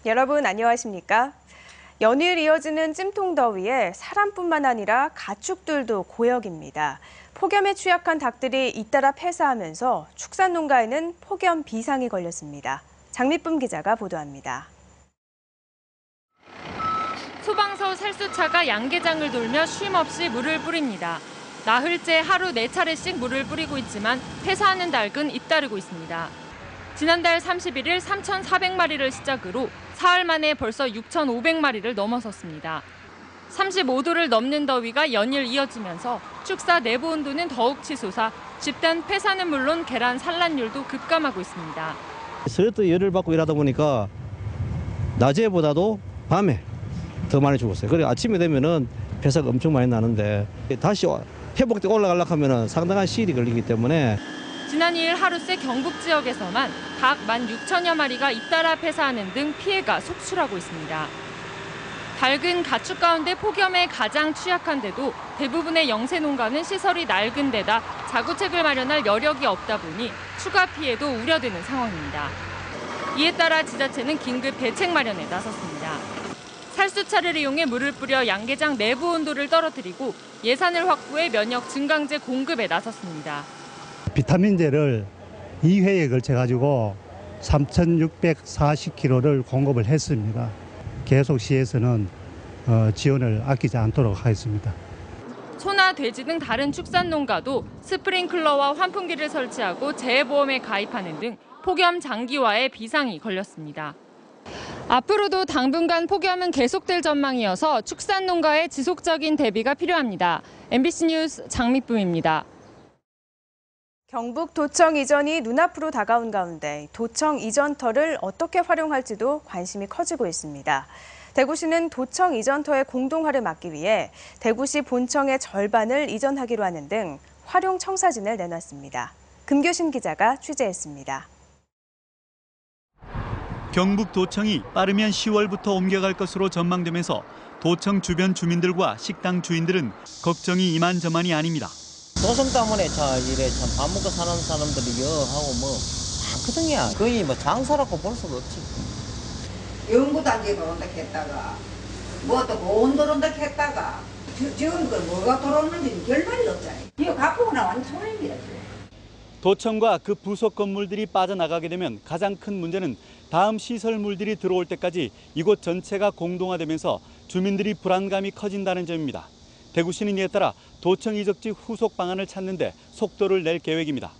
여러분 안녕하십니까? 연일 이어지는 찜통더위에 사람뿐만 아니라 가축들도 고역입니다. 폭염에 취약한 닭들이 잇따라 폐사하면서 축산농가에는 폭염 비상이 걸렸습니다. 장미쁨 기자가 보도합니다. 소방서 살수차가 양계장을 돌며 쉼없이 물을 뿌립니다. 나흘째 하루 4차례씩 물을 뿌리고 있지만 폐사하는 닭은 잇따르고 있습니다. 지난달 31일 3,400마리를 시작으로 사흘 만에 벌써 6,500마리를 넘어섰습니다. 35도를 넘는 더위가 연일 이어지면서 축사 내부 온도는 더욱 치솟아 집단 폐사는 물론 계란 산란율도 급감하고 있습니다. 서로 열을 받고 일하다 보니까 낮에보다도 밤에 더 많이 죽었어요. 그리고 아침에 되면은 폐사가 엄청 많이 나는데 다시 회복되고 올라가려고 하면은 상당한 시일이 걸리기 때문에 지난 2일 하루 새 경북 지역에서만 닭 16,000여 마리가 잇따라 폐사하는 등 피해가 속출하고 있습니다. 닭은 가축 가운데 폭염에 가장 취약한데도 대부분의 영세 농가는 시설이 낡은 데다 자구책을 마련할 여력이 없다 보니 추가 피해도 우려되는 상황입니다. 이에 따라 지자체는 긴급 대책 마련에 나섰습니다. 살수차를 이용해 물을 뿌려 양계장 내부 온도를 떨어뜨리고 예산을 확보해 면역 증강제 공급에 나섰습니다. 비타민제를 2회에 걸쳐가지고 3,640kg를 공급을 했습니다. 계속 시에서는 지원을 아끼지 않도록 하겠습니다. 소나 돼지 등 다른 축산 농가도 스프링클러와 환풍기를 설치하고 재해보험에 가입하는 등 폭염 장기화에 비상이 걸렸습니다. 앞으로도 당분간 폭염은 계속될 전망이어서 축산 농가의 지속적인 대비가 필요합니다. MBC 뉴스 장미쁨입니다. 경북 도청 이전이 눈앞으로 다가온 가운데 도청 이전터를 어떻게 활용할지도 관심이 커지고 있습니다. 대구시는 도청 이전터의 공동화를 막기 위해 대구시 본청의 절반을 이전하기로 하는 등 활용 청사진을 내놨습니다. 금교신 기자가 취재했습니다. 경북 도청이 빠르면 10월부터 옮겨갈 것으로 전망되면서 도청 주변 주민들과 식당 주인들은 걱정이 이만저만이 아닙니다. 도청 때문에 이래 참 밥 먹고 사는 사람들이 하고 뭐 많거든요. 거의 뭐 장사라고 볼 수가 없지. 연구단지 들어온다 했다가 뭐 또 보온 들어온다 했다가 지금 그 뭐가 들어오는지 결말이 없잖아요. 이거 갖고 오나 완전 손해입니다. 도청과 그 부속 건물들이 빠져나가게 되면 가장 큰 문제는 다음 시설물들이 들어올 때까지 이곳 전체가 공동화되면서 주민들이 불안감이 커진다는 점입니다. 대구시는 이에 따라 도청 이적지 후속 방안을 찾는 데 속도를 낼 계획입니다.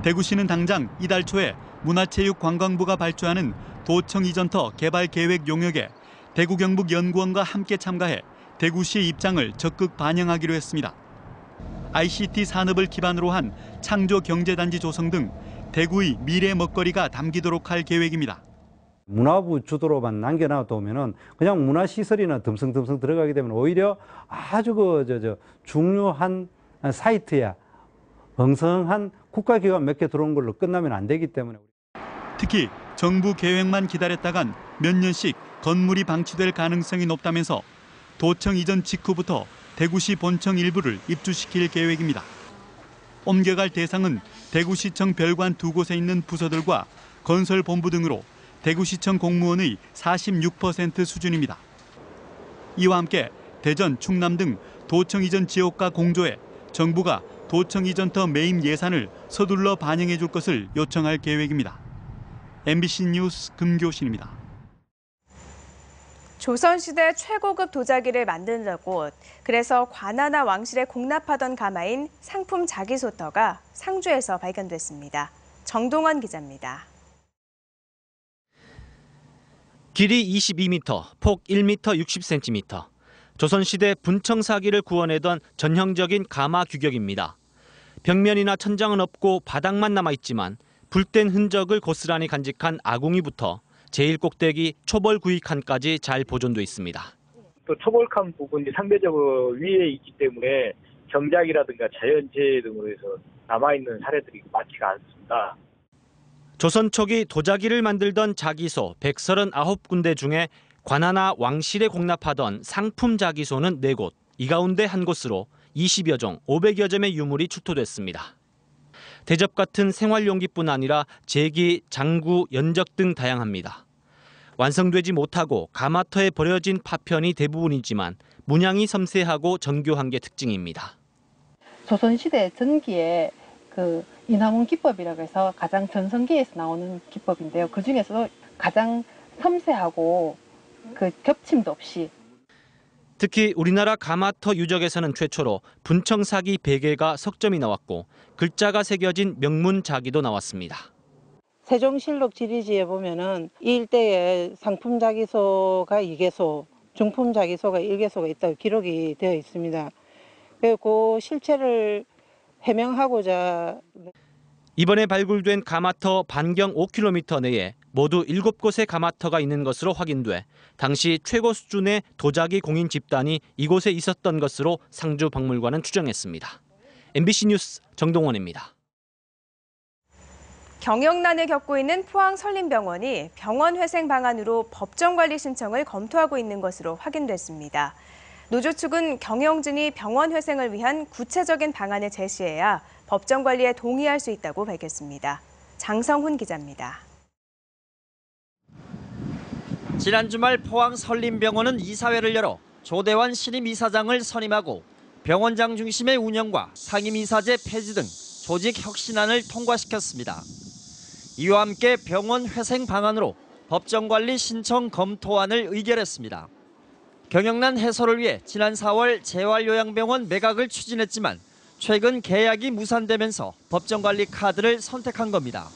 대구시는 당장 이달 초에 문화체육관광부가 발주하는 도청 이전터 개발 계획 용역에 대구 경북연구원과 함께 참가해 대구시의 입장을 적극 반영하기로 했습니다. ICT 산업을 기반으로 한 창조 경제단지 조성 등 대구의 미래 먹거리가 담기도록 할 계획입니다. 문화부 주도로만 남겨놔두면은 그냥 문화시설이나 듬성듬성 들어가게 되면 오히려 아주 중요한 사이트야 엉성한 국가기관 몇 개 들어온 걸로 끝나면 안 되기 때문에. 특히 정부 계획만 기다렸다간 몇 년씩 건물이 방치될 가능성이 높다면서 도청 이전 직후부터 대구시 본청 일부를 입주시킬 계획입니다. 옮겨갈 대상은 대구시청 별관 2곳에 있는 부서들과 건설본부 등으로 대구시청 공무원의 46% 수준입니다. 이와 함께 대전, 충남 등 도청 이전 지역과 공조해 정부가 도청 이전터 매입 예산을 서둘러 반영해 줄 것을 요청할 계획입니다. MBC 뉴스 금교신입니다. 조선시대 최고급 도자기를 만들려고 그래서 관아나 왕실에 공납하던 가마인 상품 자기소터가 상주에서 발견됐습니다. 정동원 기자입니다. 길이 22m, 폭 1m 60cm. 조선시대 분청사기를 구워내던 전형적인 가마 규격입니다. 벽면이나 천장은 없고 바닥만 남아있지만 불뗀 흔적을 고스란히 간직한 아궁이부터 제일 꼭대기 초벌구이 칸까지 잘 보존돼 있습니다. 또 초벌칸 부분이 상대적으로 위에 있기 때문에 경작이라든가 자연재해 등으로 해서 남아있는 사례들이 많지가 않습니다. 조선 초기 도자기를 만들던 자기소 139군데 중에 관아나 왕실에 공납하던 상품 자기소는 4곳, 이 가운데 한 곳으로 20여 종 500여 점의 유물이 출토됐습니다. 대접 같은 생활용기뿐 아니라 제기, 장구, 연적 등 다양합니다. 완성되지 못하고 가마터에 버려진 파편이 대부분이지만 문양이 섬세하고 정교한 게 특징입니다. 조선시대 전기에 그 인화문 기법이라고 해서 가장 전성기에서 나오는 기법인데요. 그 중에서도 가장 섬세하고 그 겹침도 없이. 특히 우리나라 가마터 유적에서는 최초로 분청사기 베개가 석점이 나왔고 글자가 새겨진 명문자기도 나왔습니다. 세종실록 지리지에 보면은 이 일대에 상품 자기소가 2개소, 중품 자기소가 1개소가 있다고 기록이 되어 있습니다. 그리고 그 실체를 해명하고자 이번에 발굴된 가마터 반경 5km 내에 모두 7곳의 가마터가 있는 것으로 확인돼 당시 최고 수준의 도자기 공인 집단이 이곳에 있었던 것으로 상주박물관은 추정했습니다. MBC 뉴스 정동원입니다. 경영난을 겪고 있는 포항 설림병원이 병원 회생 방안으로 법정관리 신청을 검토하고 있는 것으로 확인됐습니다. 노조 측은 경영진이 병원 회생을 위한 구체적인 방안을 제시해야 법정관리에 동의할 수 있다고 밝혔습니다. 장성훈 기자입니다. 지난 주말 포항 설림병원은 이사회를 열어 조대환 신임 이사장을 선임하고 병원장 중심의 운영과 상임이사제 폐지 등 조직 혁신안을 통과시켰습니다. 이와 함께 병원 회생 방안으로 법정관리 신청 검토안을 의결했습니다. 경영난 해소를 위해 지난 4월 재활요양병원 매각을 추진했지만 최근 계약이 무산되면서 법정관리 카드를 선택한 겁니다.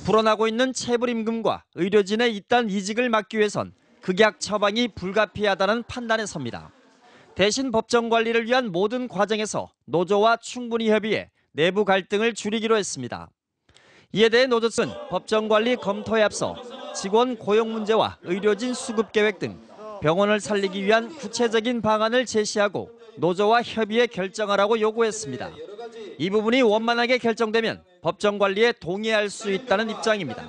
불어나고 있는 체불임금과 의료진의 잇단 이직을 막기 위해선 극약 처방이 불가피하다는 판단에 섭니다. 대신 법정관리를 위한 모든 과정에서 노조와 충분히 협의해 내부 갈등을 줄이기로 했습니다. 이에 대해 노조 측은 법정관리 검토에 앞서 직원 고용 문제와 의료진 수급 계획 등 병원을 살리기 위한 구체적인 방안을 제시하고 노조와 협의해 결정하라고 요구했습니다. 이 부분이 원만하게 결정되면 법정관리에 동의할 수 있다는 입장입니다.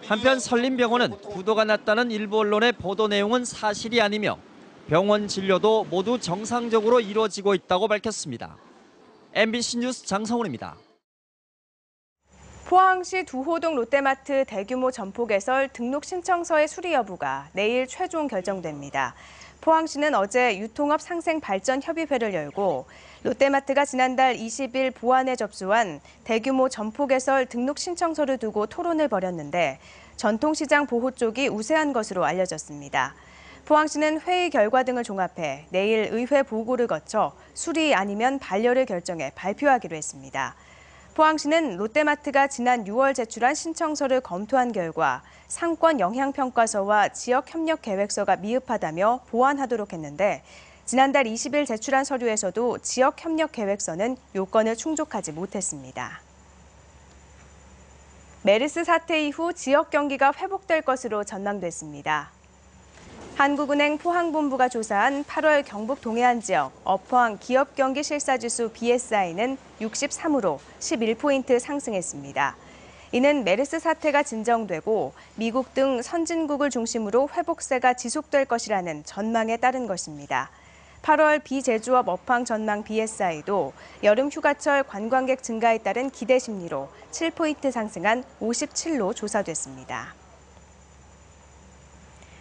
한편 설림병원은 부도가 났다는 일부 언론의 보도 내용은 사실이 아니며 병원 진료도 모두 정상적으로 이루어지고 있다고 밝혔습니다. MBC 뉴스 장성훈입니다. 포항시 두호동 롯데마트 대규모 점포 개설 등록 신청서의 수리 여부가 내일 최종 결정됩니다. 포항시는 어제 유통업 상생 발전 협의회를 열고 롯데마트가 지난달 20일 보안에 접수한 대규모 점포 개설 등록 신청서를 두고 토론을 벌였는데 전통시장 보호 쪽이 우세한 것으로 알려졌습니다. 포항시는 회의 결과 등을 종합해 내일 의회 보고를 거쳐 수리 아니면 반려를 결정해 발표하기로 했습니다. 포항시는 롯데마트가 지난 6월 제출한 신청서를 검토한 결과 상권 영향평가서와 지역협력계획서가 미흡하다며 보완하도록 했는데 지난달 20일 제출한 서류에서도 지역협력계획서는 요건을 충족하지 못했습니다. 메르스 사태 이후 지역 경기가 회복될 것으로 전망됐습니다. 한국은행 포항본부가 조사한 8월 경북 동해안 지역 어포항 기업경기 실사지수 BSI는 63으로 11포인트 상승했습니다. 이는 메르스 사태가 진정되고 미국 등 선진국을 중심으로 회복세가 지속될 것이라는 전망에 따른 것입니다. 8월 비제조업 업황 전망 BSI도 여름 휴가철 관광객 증가에 따른 기대 심리로 7포인트 상승한 57로 조사됐습니다.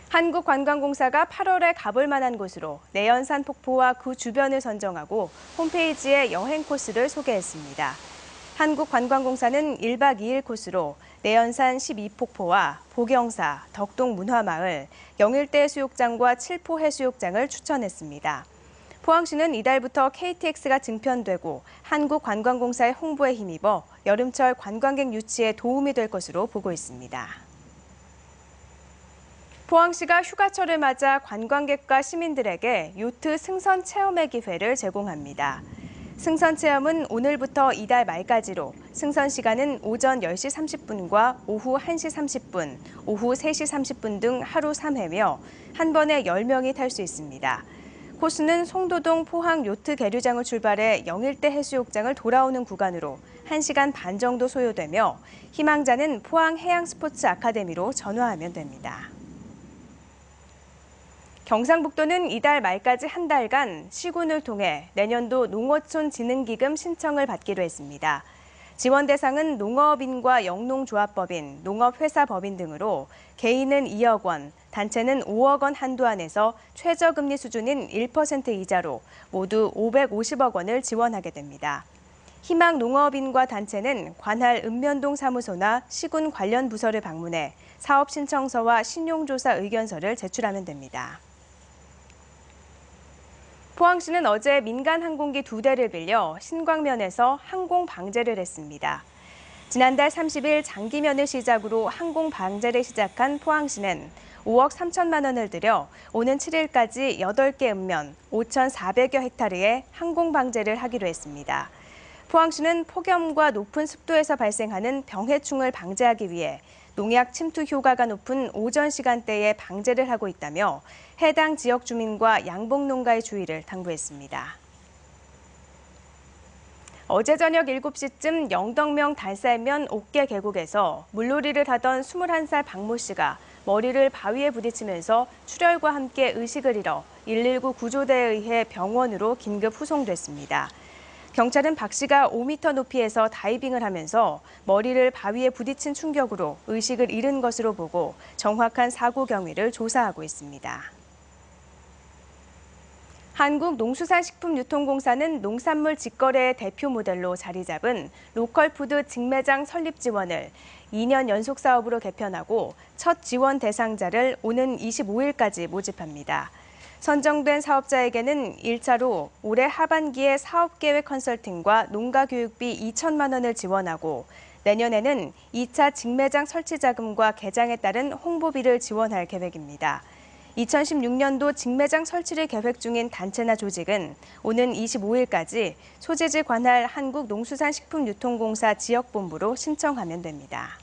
한국관광공사가 8월에 가볼 만한 곳으로 내연산 폭포와 그 주변을 선정하고 홈페이지에 여행 코스를 소개했습니다. 한국관광공사는 1박 2일 코스로 내연산 12폭포와 보경사, 덕동문화마을, 영일대 해수욕장과 칠포 해수욕장을 추천했습니다. 포항시는 이달부터 KTX가 증편되고 한국관광공사의 홍보에 힘입어 여름철 관광객 유치에 도움이 될 것으로 보고 있습니다. 포항시가 휴가철을 맞아 관광객과 시민들에게 요트 승선 체험의 기회를 제공합니다. 승선 체험은 오늘부터 이달 말까지로 승선 시간은 오전 10시 30분과 오후 1시 30분, 오후 3시 30분 등 하루 3회며 한 번에 10명이 탈 수 있습니다. 코스는 송도동 포항 요트 계류장을 출발해 영일대 해수욕장을 돌아오는 구간으로 1시간 반 정도 소요되며 희망자는 포항 해양스포츠 아카데미로 전화하면 됩니다. 경상북도는 이달 말까지 한 달간 시군을 통해 내년도 농어촌 진흥기금 신청을 받기로 했습니다. 지원 대상은 농업인과 영농조합법인, 농업회사법인 등으로 개인은 2억 원, 단체는 5억 원 한도 안에서 최저금리 수준인 1% 이자로 모두 550억 원을 지원하게 됩니다. 희망 농업인과 단체는 관할 읍면동 사무소나 시군 관련 부서를 방문해 사업 신청서와 신용조사 의견서를 제출하면 됩니다. 포항시는 어제 민간 항공기 2대를 빌려 신광면에서 항공 방제를 했습니다. 지난달 30일 장기면을 시작으로 항공 방제를 시작한 포항시는 5억 3천만 원을 들여 오는 7일까지 8개 읍면 5,400여 헥타르의 항공 방제를 하기로 했습니다. 포항시는 폭염과 높은 습도에서 발생하는 병해충을 방제하기 위해 농약 침투 효과가 높은 오전 시간대에 방제를 하고 있다며 해당 지역 주민과 양봉농가의 주의를 당부했습니다. 어제 저녁 7시쯤 영덕명 달살면 옥계 계곡에서 물놀이를 하던 21살 박모 씨가 머리를 바위에 부딪히면서 출혈과 함께 의식을 잃어 119 구조대에 의해 병원으로 긴급 후송됐습니다. 경찰은 박 씨가 5m 높이에서 다이빙을 하면서 머리를 바위에 부딪힌 충격으로 의식을 잃은 것으로 보고 정확한 사고 경위를 조사하고 있습니다. 한국농수산식품유통공사는 농산물 직거래의 대표 모델로 자리 잡은 로컬푸드 직매장 설립 지원을 2년 연속 사업으로 개편하고 첫 지원 대상자를 오는 25일까지 모집합니다. 선정된 사업자에게는 1차로 올해 하반기에 사업계획 컨설팅과 농가교육비 2천만 원을 지원하고 내년에는 2차 직매장 설치 자금과 개장에 따른 홍보비를 지원할 계획입니다. 2016년도 직매장 설치를 계획 중인 단체나 조직은 오는 25일까지 소재지 관할 한국농수산식품유통공사 지역본부로 신청하면 됩니다.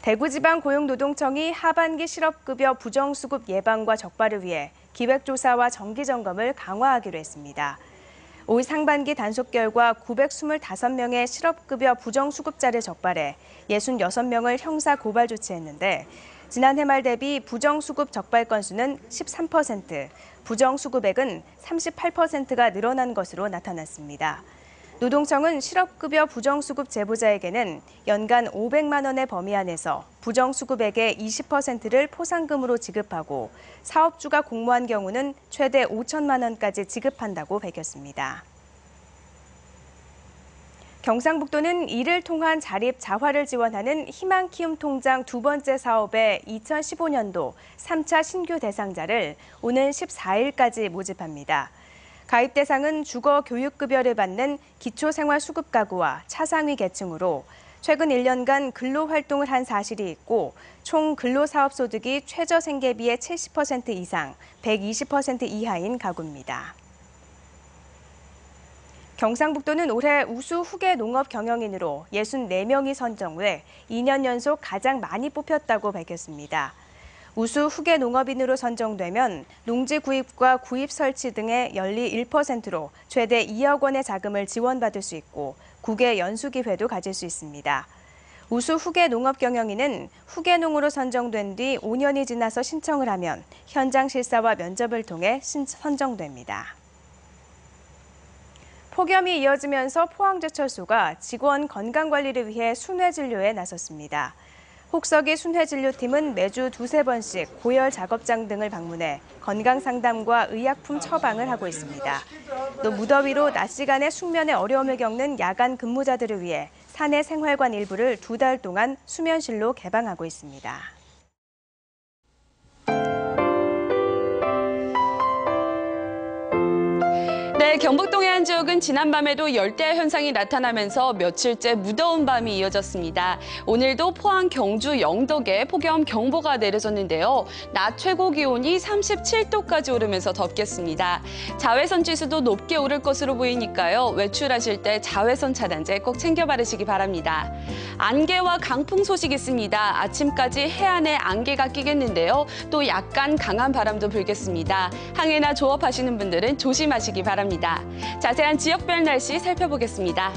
대구지방고용노동청이 하반기 실업급여 부정수급 예방과 적발을 위해 기획조사와 정기점검을 강화하기로 했습니다. 올 상반기 단속 결과 925명의 실업급여 부정수급자를 적발해 66명을 형사 고발 조치했는데 지난해 말 대비 부정수급 적발 건수는 13%, 부정수급액은 38%가 늘어난 것으로 나타났습니다. 노동청은 실업급여 부정수급 제보자에게는 연간 500만 원의 범위 안에서 부정수급액의 20%를 포상금으로 지급하고 사업주가 공모한 경우는 최대 5천만 원까지 지급한다고 밝혔습니다. 경상북도는 이를 통한 자립 자활을 지원하는 희망키움 통장 두 번째 사업의 2015년도 3차 신규 대상자를 오는 14일까지 모집합니다. 가입 대상은 주거 교육급여를 받는 기초생활수급가구와 차상위 계층으로 최근 1년간 근로활동을 한 사실이 있고 총 근로사업소득이 최저생계비의 70% 이상, 120% 이하인 가구입니다. 경상북도는 올해 우수 후계 농업 경영인으로 64명이 선정돼 2년 연속 가장 많이 뽑혔다고 밝혔습니다. 우수 후계 농업인으로 선정되면 농지 구입과 구입 설치 등의 연리 1%로 최대 2억 원의 자금을 지원받을 수 있고 국외 연수 기회도 가질 수 있습니다. 우수 후계 농업 경영인은 후계농으로 선정된 뒤 5년이 지나서 신청을 하면 현장 실사와 면접을 통해 선정됩니다. 폭염이 이어지면서 포항제철소가 직원 건강관리를 위해 순회진료에 나섰습니다. 혹서기 순회진료팀은 매주 2-3번씩 고열 작업장 등을 방문해 건강상담과 의약품 처방을 하고 있습니다. 또 무더위로 낮 시간에 숙면에 어려움을 겪는 야간 근무자들을 위해 사내 생활관 일부를 2달 동안 수면실로 개방하고 있습니다. 네, 경북동의 한 지역은 지난밤에도 열대야 현상이 나타나면서 며칠째 무더운 밤이 이어졌습니다. 오늘도 포항, 경주, 영덕에 폭염 경보가 내려졌는데요. 낮 최고 기온이 37도까지 오르면서 덥겠습니다. 자외선 지수도 높게 오를 것으로 보이니까요. 외출하실 때 자외선 차단제 꼭 챙겨 바르시기 바랍니다. 안개와 강풍 소식 있습니다. 아침까지 해안에 안개가 끼겠는데요. 또 약간 강한 바람도 불겠습니다. 항해나 조업하시는 분들은 조심하시기 바랍니다. 자세한 지역별 날씨 살펴보겠습니다.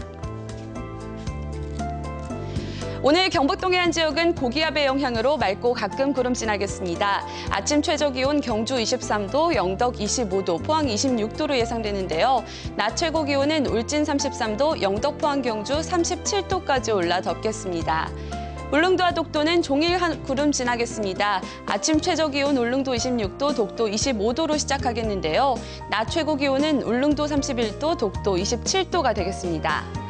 오늘 경북 동해안 지역은 고기압의 영향으로 맑고 가끔 구름 지나겠습니다. 아침 최저 기온 경주 23도, 영덕 25도, 포항 26도로 예상되는데요. 낮 최고 기온은 울진 33도, 영덕, 포항, 경주 37도까지 올라 덥겠습니다. 울릉도와 독도는 종일 구름 지나겠습니다. 아침 최저 기온 울릉도 26도, 독도 25도로 시작하겠는데요. 낮 최고 기온은 울릉도 31도, 독도 27도가 되겠습니다.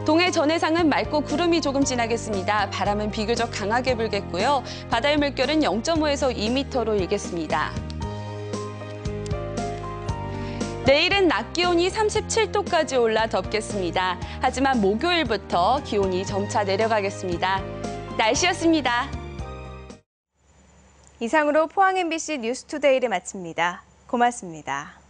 동해 전해상은 맑고 구름이 조금 지나겠습니다. 바람은 비교적 강하게 불겠고요. 바다의 물결은 0.5에서 2m로 일겠습니다. 내일은 낮 기온이 37도까지 올라 덥겠습니다. 하지만 목요일부터 기온이 점차 내려가겠습니다. 날씨였습니다. 이상으로 포항 MBC 뉴스투데이를 마칩니다. 고맙습니다.